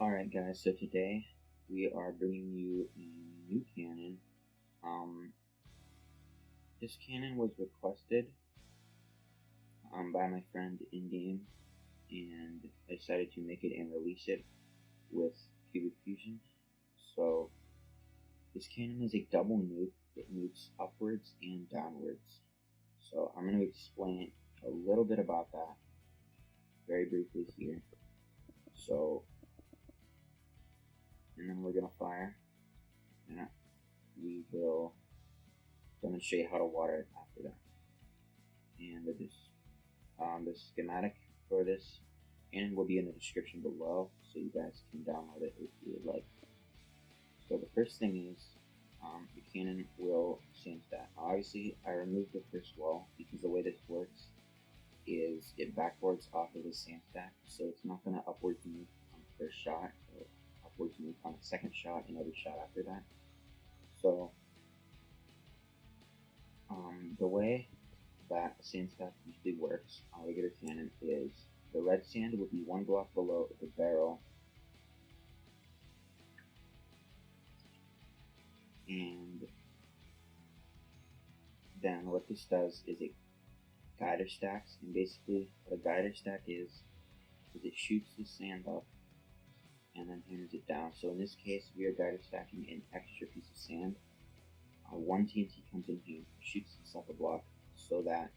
Alright guys, so today we are bringing you a new cannon. Um, this cannon was requested by my friend in-game, and I decided to make it and release it with Cubic Fusion. So this cannon is a double nuke. It nukes upwards and downwards. So I'm going to explain a little bit about that very briefly here. And then we're going to fire, and we will demonstrate how to water it after that. And the schematic for this cannon will be in the description below, so you guys can download it if you would like. So the first thing is, the cannon will sandstack. Obviously, I removed the first wall because the way this works is it backboards off of the sandstack, so it's not going to upwards move on the first shot, or upwards move on the second shot, and every shot after that. So the way that sandstack usually works on a regular cannon is the red sand would be one block below the barrel, and then what this does is it guider stacks, and basically what a guider stack is it shoots the sand up and then hammers it down. So in this case, we are guider stacking an extra piece of sand. One TNT comes in here, shoots this up a block, so that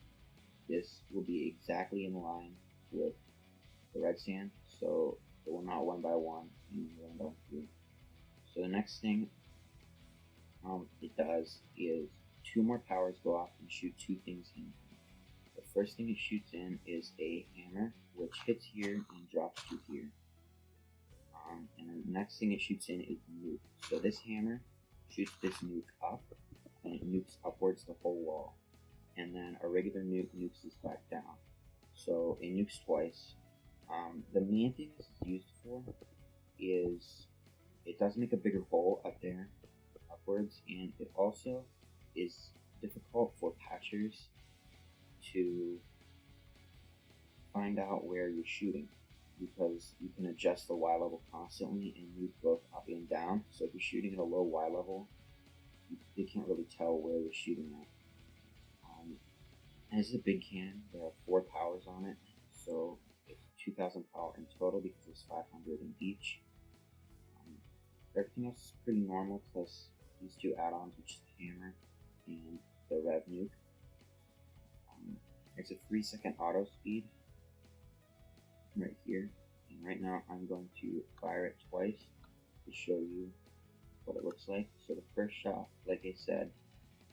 this will be exactly in line with the red sand, so it will not one by one and one by two. So the next thing it does is two more powers go off and shoot two things in. The first thing it shoots in is a hammer, which hits here and drops to here. And then the next thing it shoots in is nuke. So this hammer shoots this nuke up, and it nukes upwards the whole wall. And then a regular nuke nukes this back down. So it nukes twice. The main thing this is used for is it does make a bigger hole up there, upwards, and it also is difficult for patchers to find out where you're shooting, because you can adjust the Y level constantly and move both up and down. So if you're shooting at a low Y level, you can't really tell where you're shooting at. And this is a big cannon. There are 4 powers on it, so it's 2,000 power in total because there's 500 in each. Everything else is pretty normal, plus these 2 add-ons, which is the hammer and the rev nuke. There's a 3-second auto speed right here, and right now I'm going to fire it twice to show you what it looks like. So the first shot, like I said,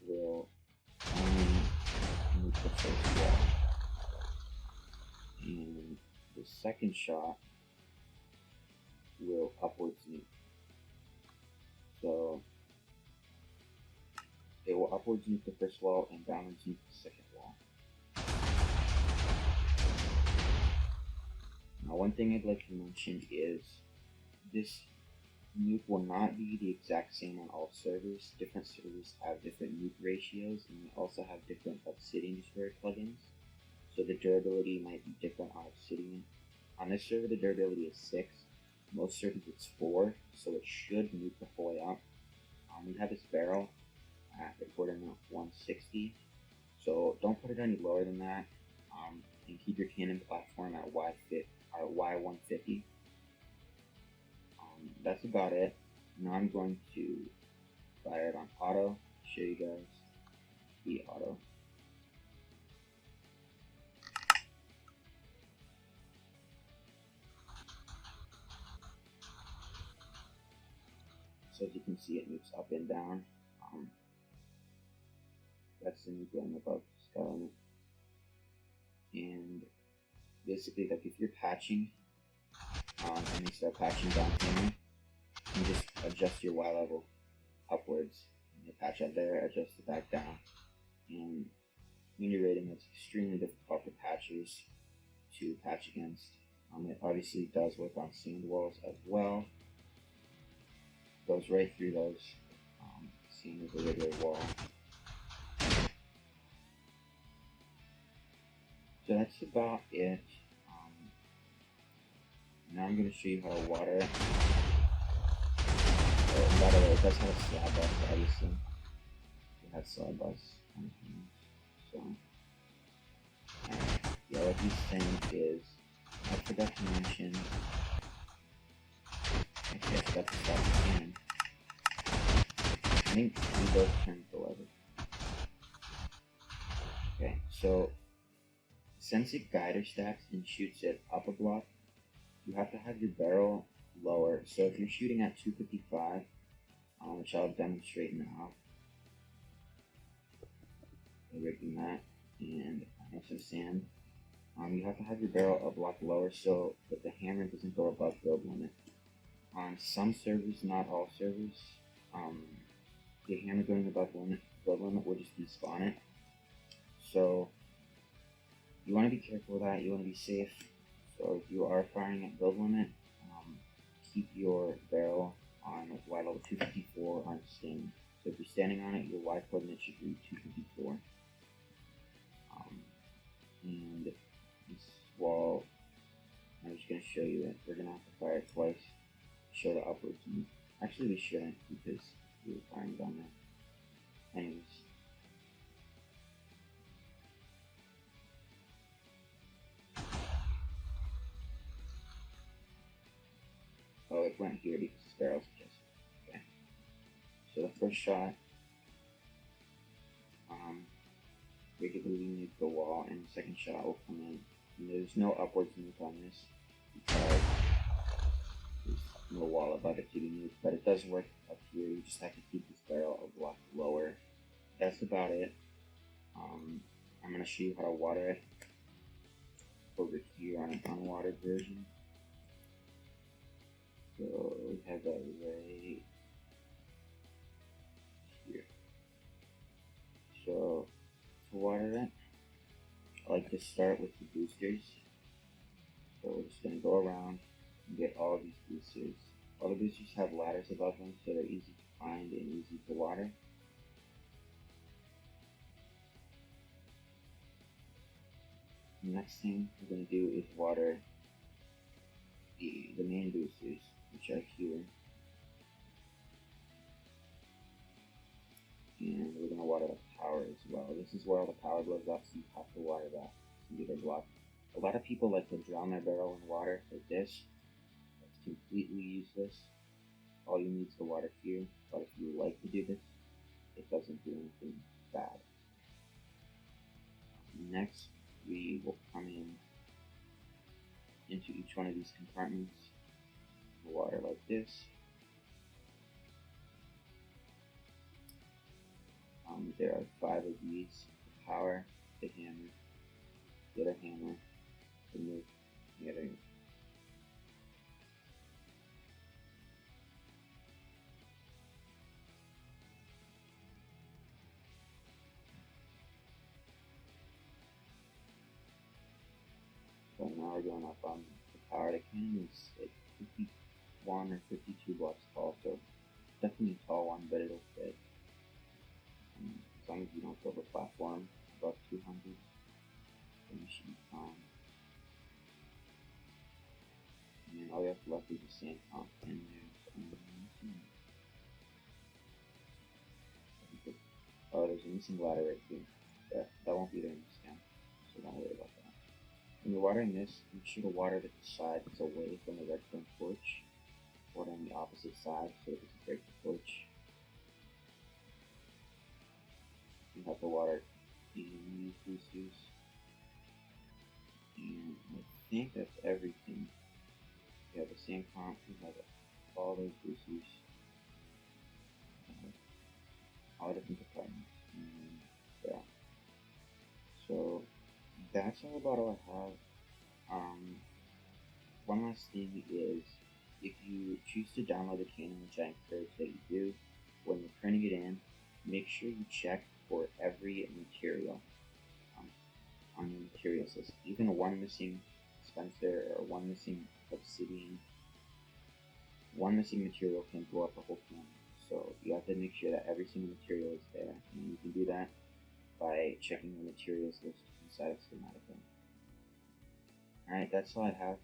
will only nuke the first wall, and the second shot will upwards nuke. So it will upwards nuke the first wall and downwards nuke the second wall. Now, one thing I'd like to mention is this nuke will not be the exact same on all servers. Different servers have different nuke ratios, and they also have different Obsidian Destroyer plugins. So the durability might be different on Obsidian. On this server, the durability is 6. Most servers it's 4, so it should nuke the whole way up. We have this barrel at the coordinate 160, so don't put it any lower than that, and keep your cannon platform at Y150. That's about it. Now I'm going to fire it on auto, show you guys the auto. So as you can see, it moves up and down. That's the nuke going above the skull. And basically, like if you're patching, and you start patching down here, you just adjust your Y level upwards. You patch up there, adjust it back down. And when you're raiding, it's extremely difficult for patchers to patch against. It obviously does work on sand walls as well. Goes right through those, same as a regular wall. So that's about it. Now I'm going to show you how to water it. Oh, by the way, it does have a slab bus, obviously. It has slab bus. So, yeah, what he's saying is, I forgot to mention. Actually, I forgot to stop the cannon. I think we both turned the lever. Okay, so since it guider stacks and shoots it up a block, you have to have your barrel lower. So if you're shooting at 255, which I'll demonstrate now, I'm rigging that, and I have some sand. You have to have your barrel a block lower so that the hammer doesn't go above build limit. On some servers, not all servers, the hammer going above build limit will just despawn it. So you want to be careful with that. You want to be safe. So if you are firing at build limit, keep your barrel on Y level 254 on standing. So if you're standing on it, your Y coordinate should be 254. And this wall, I'm just going to show you it. We're going to have to fire it twice to show the upwards. And actually, we shouldn't because we were firing down there. Anyways. Oh, it went here because this barrel's adjusted. Okay. So the first shot, regularly nuke the wall, and the second shot will come in. And there's no upwards nuke on this because there's no wall above it to be nuked, but it does work up here. You just have to keep this barrel a block lower. That's about it. I'm going to show you how to water it over here on an unwatered version. So we have that right here. So to water it, I like to start with the boosters. So we're just going to go around and get all these boosters. All the boosters have ladders above them, so they're easy to find and easy to water. The next thing we're going to do is water the main boosters, which are here. And we're going to water the power as well. This is where all the power blows up, so you have to water that to get a block. A lot of people like to drown their barrel in water like this. That's completely useless. All you need is the water here, but if you like to do this, it doesn't do anything bad. Next, we will come into each one of these compartments, water like this. There are 5 of these: the power, the hammer, the other hammer, the nuke, the other nuke. So now we're going up on the power. The cannon is like 51 or 52 blocks tall, so definitely a tall one, but it'll fit. As long as you don't build a platform above 200, then you should be fine. And then all you have left is the sand pump, and there's a missing ladder right here. That won't be there in this count, so don't worry about that. When you're watering this, make sure to water the side that's away from the redstone torch. Water on the opposite side so it doesn't break the torch. You have to water these boosters. And I think that's everything. We have the sand comp, we have all those boosters. All different departments. And yeah. So that's all about all I have. One last thing is, if you choose to download the cannon, which I encourage that you do, when you're printing it in, make sure you check for every material on your materials list. Even one missing dispenser or one missing obsidian, one missing material can blow up a whole cannon. So you have to make sure that every single material is there, and you can do that by checking the materials list inside of schematic. Alright, that's all I have.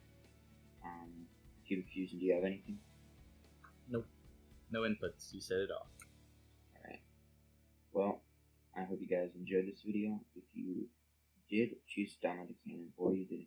Cubic Fusion, do you have anything? Nope. No inputs. You said it all. Alright. Well, I hope you guys enjoyed this video. If you did, choose to download the cannon, or you didn't.